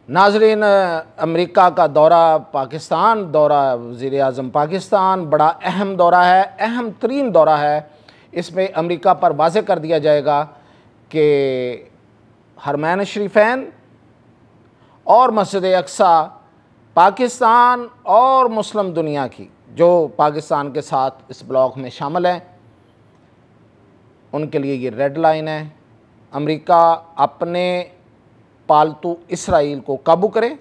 नाज़रीन, अमेरिका का दौरा पाकिस्तान, दौरा वज़ीर आज़म पाकिस्तान बड़ा अहम दौरा है, अहम तरीन दौरा है। इसमें अमेरिका पर वाज़े कर दिया जाएगा कि हरमैन शरीफैन और मस्जिद अक्सा पाकिस्तान और मुस्लिम दुनिया की जो पाकिस्तान के साथ इस ब्लॉक में शामिल हैं उनके लिए ये रेड लाइन है। अमेरिका अपने पालतू इसराइल को काबू करे,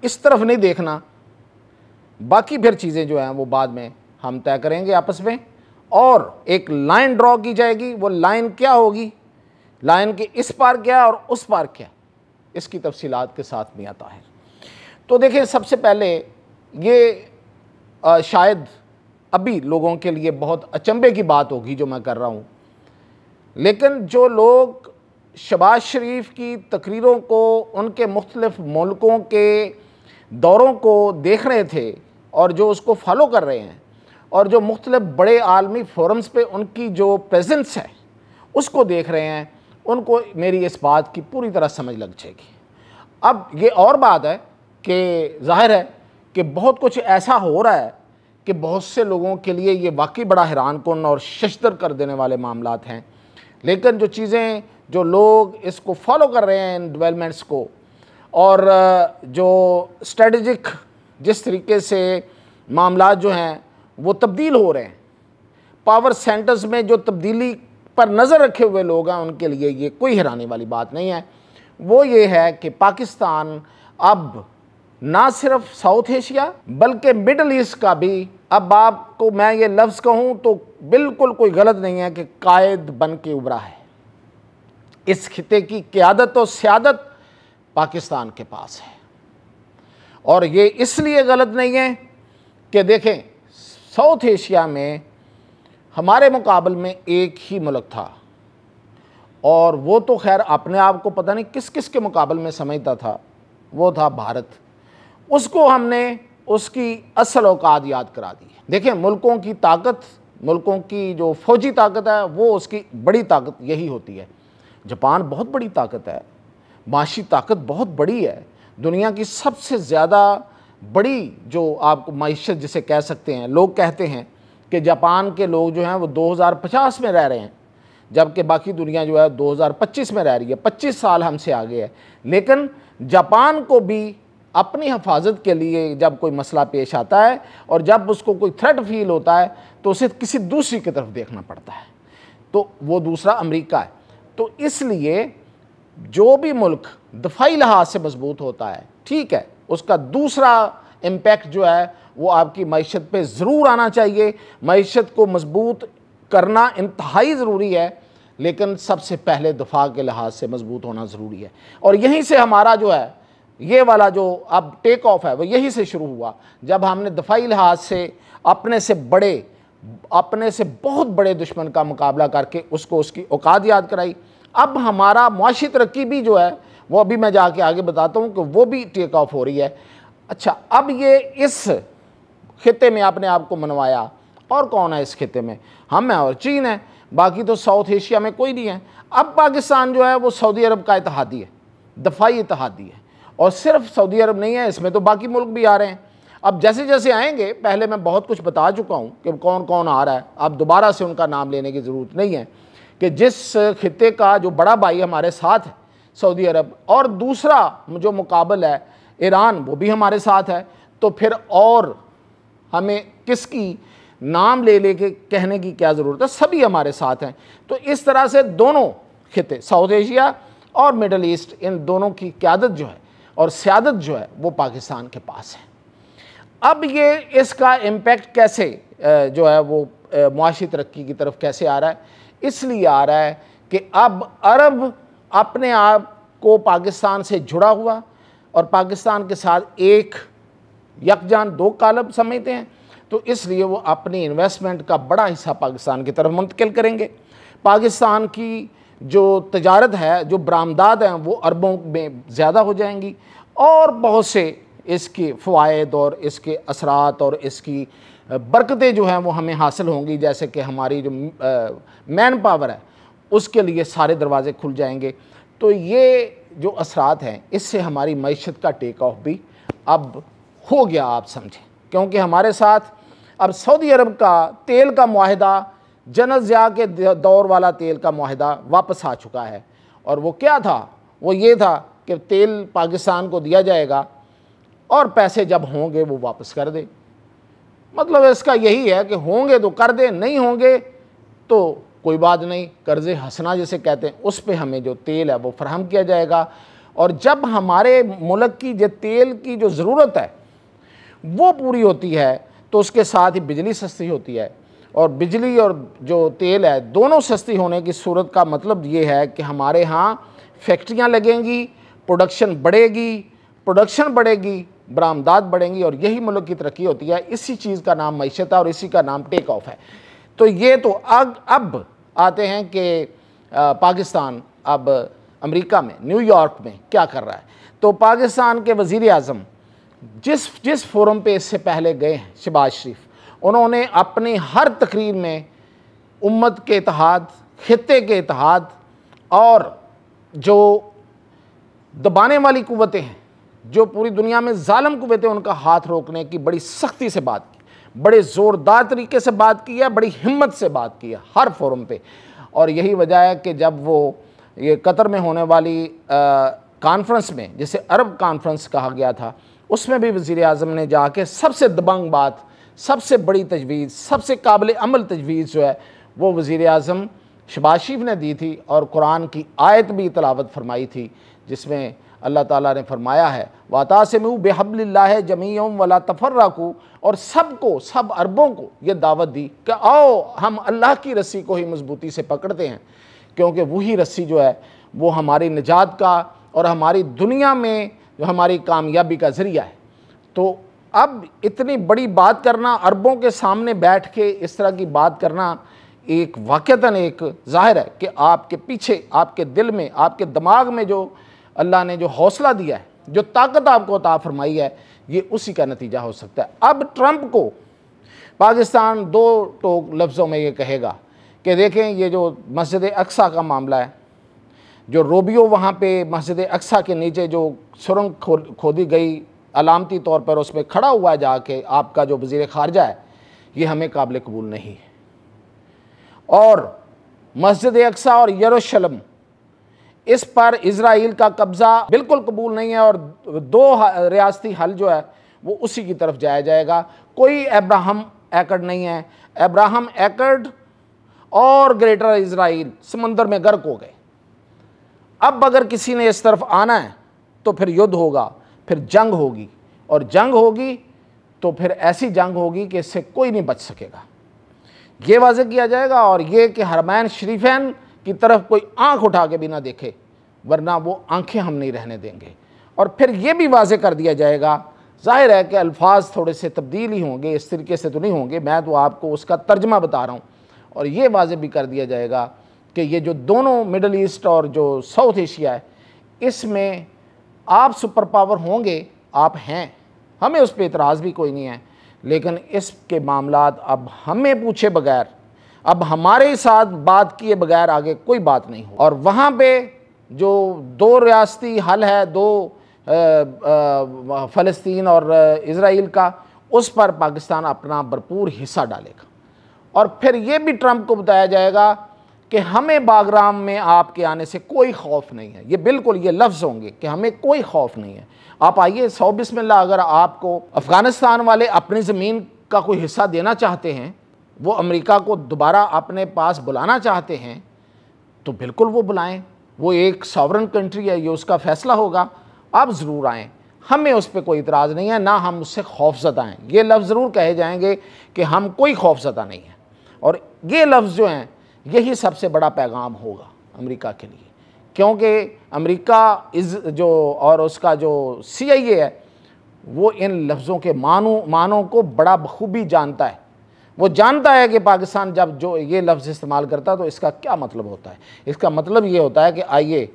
इस तरफ नहीं देखना। बाकी फिर चीज़ें जो हैं वो बाद में हम तय करेंगे आपस में, और एक लाइन ड्रॉ की जाएगी। वो लाइन क्या होगी, लाइन के इस पार क्या और उस पार क्या, इसकी तफसीलात के साथ नहीं आता है। तो देखिए, सबसे पहले ये शायद अभी लोगों के लिए बहुत अचंभे की बात होगी जो मैं कर रहा हूँ, लेकिन जो लोग शहबाज शरीफ की तकरीरों को, उनके मुख्तलिफ मुल्कों के दौरों को देख रहे थे और जो उसको फॉलो कर रहे हैं और जो मुख्तलिफ बड़े आलमी फोरम्स पे उनकी जो प्रेजेंस है उसको देख रहे हैं, उनको मेरी इस बात की पूरी तरह समझ लग जाएगी। अब ये और बात है कि जाहिर है कि बहुत कुछ ऐसा हो रहा है कि बहुत से लोगों के लिए ये वाकई बड़ा हैरानकुन और शशदर कर देने वाले मामलात हैं, लेकिन जो चीज़ें, जो लोग इसको फॉलो कर रहे हैं इन डेवलपमेंट्स को, और जो स्ट्रेटजिक जिस तरीके से मामलात जो हैं वो तब्दील हो रहे हैं, पावर सेंटर्स में जो तब्दीली पर नज़र रखे हुए लोग हैं, उनके लिए ये कोई हैरानी वाली बात नहीं है। वो ये है कि पाकिस्तान अब ना सिर्फ साउथ एशिया बल्कि मिडल ईस्ट का भी, अब आपको मैं ये लफ्ज़ कहूँ तो बिल्कुल कोई गलत नहीं है कि कायद बन के उभरा है। इस खिते की क़यादत और सियादत पाकिस्तान के पास है, और ये इसलिए गलत नहीं है कि देखें, साउथ एशिया में हमारे मुकाबले में एक ही मुल्क था, और वो तो खैर अपने आप को पता नहीं किस किस के मुकाबले में समझता था, वो था भारत। उसको हमने उसकी असल औकात याद करा दी। देखें, मुल्कों की ताकत, मुल्कों की जो फ़ौजी ताकत है वो उसकी बड़ी ताकत यही होती है। जापान बहुत बड़ी ताकत है, माशी ताकत बहुत बड़ी है, दुनिया की सबसे ज़्यादा बड़ी जो आप मईशत जिसे कह सकते हैं। लोग कहते हैं कि जापान के लोग जो हैं वो 2050 में रह रहे हैं, जबकि बाकी दुनिया जो है 2025 में रह रही है, 25 साल हमसे आगे है। लेकिन जापान को भी अपनी हिफाजत के लिए जब कोई मसला पेश आता है और जब उसको कोई थ्रेट फील होता है तो उसे किसी दूसरी की तरफ देखना पड़ता है, तो वो दूसरा अमेरिका है। तो इसलिए जो भी मुल्क दफाई लिहाज से मजबूत होता है, ठीक है, उसका दूसरा इम्पैक्ट जो है वो आपकी मईशत पे ज़रूर आना चाहिए। मईशत को मजबूत करना इंतहाई ज़रूरी है, लेकिन सबसे पहले दफा के लिहाज से मजबूत होना ज़रूरी है। और यहीं से हमारा जो है ये वाला जो अब टेक ऑफ है वो यहीं से शुरू हुआ, जब हमने दफाई लिहाज से अपने से बहुत बड़े दुश्मन का मुकाबला करके उसको उसकी औकात याद कराई। अब हमारा मुआशी तरक्की भी जो है वो अभी मैं जाके आगे बताता हूँ कि वो भी टेक ऑफ हो रही है। अच्छा, अब ये इस खिते में अपने आप को मनवाया, और कौन है इस खिते में? हम हैं और चीन है, बाकी तो साउथ एशिया में कोई नहीं है। अब पाकिस्तान जो है वो सऊदी अरब का इत्तेहादी है, दफाई इत्तेहादी है, और सिर्फ सऊदी अरब नहीं है, इसमें तो बाकी मुल्क भी आ रहे हैं। अब जैसे जैसे आएंगे, पहले मैं बहुत कुछ बता चुका हूँ कि कौन कौन आ रहा है, अब दोबारा से उनका नाम लेने की ज़रूरत नहीं है। कि जिस खिते का जो बड़ा भाई हमारे साथ है सऊदी अरब, और दूसरा जो मुकाबल है ईरान, वो भी हमारे साथ है, तो फिर और हमें किसकी नाम ले के कहने की क्या ज़रूरत है, सभी हमारे साथ हैं। तो इस तरह से दोनों खिते, साउथ एशिया और मिडल ईस्ट, इन दोनों की क़यादत जो है और सियादत जो है वो पाकिस्तान के पास है। अब ये इसका इम्पेक्ट कैसे जो है वो मुआशी तरक्की की तरफ कैसे आ रहा है? इसलिए आ रहा है कि अब अरब अपने आप को पाकिस्तान से जुड़ा हुआ और पाकिस्तान के साथ एक यकजान दो कालब समझते हैं, तो इसलिए वो अपनी इन्वेस्टमेंट का बड़ा हिस्सा पाकिस्तान की तरफ मुंतकिल करेंगे। पाकिस्तान की जो तजारत है, जो बरामदात हैं, वो अरबों में ज़्यादा हो जाएंगी, और बहुत से इसके फ़वाइद और इसके असरात और इसकी बरकतें जो हैं वो हमें हासिल होंगी। जैसे कि हमारी जो मैन पावर है उसके लिए सारे दरवाज़े खुल जाएंगे। तो ये जो असरात हैं, इससे हमारी मईशत का टेक ऑफ भी अब हो गया, आप समझें। क्योंकि हमारे साथ अब सऊदी अरब का तेल का मुआहदा, जनरल ज़िया के दौर वाला तेल का मुआहदा वापस आ चुका है। और वो क्या था? वो ये था कि तेल पाकिस्तान को दिया जाएगा और पैसे जब होंगे वो वापस कर दे। मतलब इसका यही है कि होंगे तो कर दे, नहीं होंगे तो कोई बात नहीं, कर्ज़े हसना जिसे कहते हैं, उस पे हमें जो तेल है वो फराहम किया जाएगा। और जब हमारे मुल्क की जो तेल की जो ज़रूरत है वो पूरी होती है तो उसके साथ ही बिजली सस्ती होती है। और बिजली और जो तेल है दोनों सस्ती होने की सूरत का मतलब ये है कि हमारे यहाँ फैक्ट्रियाँ लगेंगी, प्रोडक्शन बढ़ेगी, बरामदात बढ़ेंगी, और यही मुल्क की तरक्की होती है। इसी चीज़ का नाम मईशत है और इसी का नाम टेक ऑफ है। तो ये तो अब आते हैं कि पाकिस्तान अब अमेरिका में, न्यूयॉर्क में क्या कर रहा है। तो पाकिस्तान के वज़ीर आज़म जिस फोरम पे इससे पहले गए हैं, शहबाज शरीफ, उन्होंने अपनी हर तकरीर में उम्मत के इत्तेहाद, खित्ते के इत्तेहाद और जो दबाने वाली कुव्वतें हैं, जो पूरी दुनिया में जालिम कुव्वतें, उनका हाथ रोकने की बड़ी सख्ती से बात की, बड़े ज़ोरदार तरीके से बात की है, बड़ी हिम्मत से बात की है हर फोरम पे। और यही वजह है कि जब वो ये कतर में होने वाली कॉन्फ्रेंस में, जिसे अरब कॉन्फ्रेंस कहा गया था, उसमें भी वज़ीर आज़म ने जाके सबसे दबंग बात, सबसे बड़ी तजवीज़, सबसे काबिल अमल तजवीज़ जो है वो वज़ीर आज़म शहबाज शरीफ ने दी थी। और कुरान की आयत भी तिलावत फरमाई थी जिसमें अल्लाह ताला ने फरमाया है वातासिमू बिहब्लिल्लाहि जमीअन वला तफर्रकू, और सबको, सब अरबों को ये दावत दी कि आओ हम अल्लाह की रस्सी को ही मजबूती से पकड़ते हैं, क्योंकि वही रस्सी जो है वो हमारी निजात का और हमारी दुनिया में जो हमारी कामयाबी का ज़रिया है। तो अब इतनी बड़ी बात करना, अरबों के सामने बैठ के इस तरह की बात करना, एक वाक़तन एक ज़ाहिर है कि आपके पीछे, आपके दिल में, आपके दिमाग में जो अल्लाह ने जो हौसला दिया है, जो ताकत आपको अता फरमाई है, ये उसी का नतीजा हो सकता है। अब ट्रंप को पाकिस्तान दो टोक लफ्ज़ों में ये कहेगा कि देखें, ये जो मस्जिद अक्सा का मामला है, जो रोबियो वहाँ पे मस्जिद अक्सा के नीचे जो सुरंग खोदी गई अलामती तौर पर, उस पर खड़ा हुआ है जाके आपका जो वज़ीर ख़ारजा है, ये हमें काबिल कबूल नहीं है। और मस्जिद अक्सा और यरूशलेम, इस पर इज़राइल का कब्ज़ा बिल्कुल कबूल नहीं है। और दो रियासती हल जो है वो उसी की तरफ जाया जाएगा। कोई अब्राहम एकड़ नहीं है। अब्राहम एकड़ और ग्रेटर इज़राइल समंदर में गर्क हो गए। अब अगर किसी ने इस तरफ आना है तो फिर युद्ध होगा, फिर जंग होगी, और जंग होगी तो फिर ऐसी जंग होगी कि इससे कोई नहीं बच सकेगा। ये वाज़े किया जाएगा। और ये कि हरमैन शरीफैन की तरफ कोई आंख उठा के भी ना देखे, वरना वो आंखें हम नहीं रहने देंगे। और फिर ये भी वाज़े कर दिया जाएगा, ज़ाहिर है कि अल्फाज थोड़े से तब्दील ही होंगे, इस तरीके से तो नहीं होंगे, मैं तो आपको उसका तर्जमा बता रहा हूँ। और ये वाज़े भी कर दिया जाएगा कि ये जो दोनों मिडल ईस्ट और जो साउथ एशिया है, इसमें आप सुपर पावर होंगे, आप हैं, हमें उस पर इतराज़ भी कोई नहीं है, लेकिन इसके मामलात अब हमें पूछे बगैर, अब हमारे साथ बात किए बगैर आगे कोई बात नहीं हो। और वहाँ पे जो दो रियासती हल है, दो फ़लस्तीन और इज़राइल का, उस पर पाकिस्तान अपना भरपूर हिस्सा डालेगा। और फिर ये भी ट्रंप को बताया जाएगा कि हमें बागराम में आपके आने से कोई खौफ नहीं है। ये बिल्कुल ये लफ्ज़ होंगे कि हमें कोई खौफ नहीं है, आप आइए, 100 बिस्मिल्लाह। अगर आपको अफ़गानिस्तान वाले अपनी ज़मीन का कोई हिस्सा देना चाहते हैं, वो अमेरिका को दोबारा अपने पास बुलाना चाहते हैं, तो बिल्कुल वो बुलाएं। वो एक सॉवरन कंट्री है, ये उसका फ़ैसला होगा, आप ज़रूर आएँ, हमें उस पर कोई इतराज़ नहीं है, ना हम उससे खौफज़दा हैं। ये लफ्ज़ ज़रूर कहे जाएंगे कि हम कोई खौफज़दा नहीं है। और ये लफ्ज़ जो हैं, यही सबसे बड़ा पैगाम होगा अमेरिका के लिए, क्योंकि अमेरिका जो और उसका जो CIA है, वो इन लफ्ज़ों के मानों को बड़ा बखूबी जानता है। वो जानता है कि पाकिस्तान जब जो ये लफ्ज़ इस्तेमाल करता है तो इसका क्या मतलब होता है। इसका मतलब ये होता है कि आइए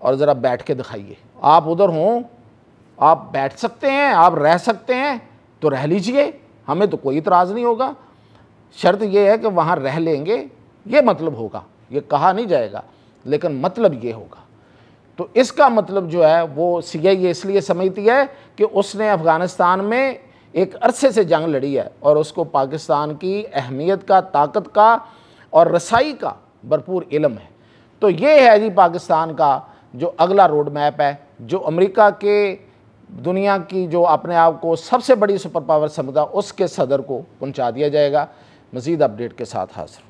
और ज़रा बैठ के दिखाइए, आप उधर हों, आप बैठ सकते हैं, आप रह सकते हैं तो रह लीजिए, हमें तो कोई इतराज़ नहीं होगा। शर्त यह है कि वहाँ रह लेंगे, ये मतलब होगा, ये कहा नहीं जाएगा, लेकिन मतलब ये होगा। तो इसका मतलब जो है वो CIA इसलिए समझती है कि उसने अफ़गानिस्तान में एक अरसे से जंग लड़ी है और उसको पाकिस्तान की अहमियत का, ताकत का और रसाई का भरपूर इल्म है। तो ये है जी पाकिस्तान का जो अगला रोड मैप है, जो अमेरिका के दुनिया की जो अपने आप को सबसे बड़ी सुपर पावर समझता उसके सदर को पहुंचा दिया जाएगा। मज़ीद अपडेट के साथ हाज़िर हूँ।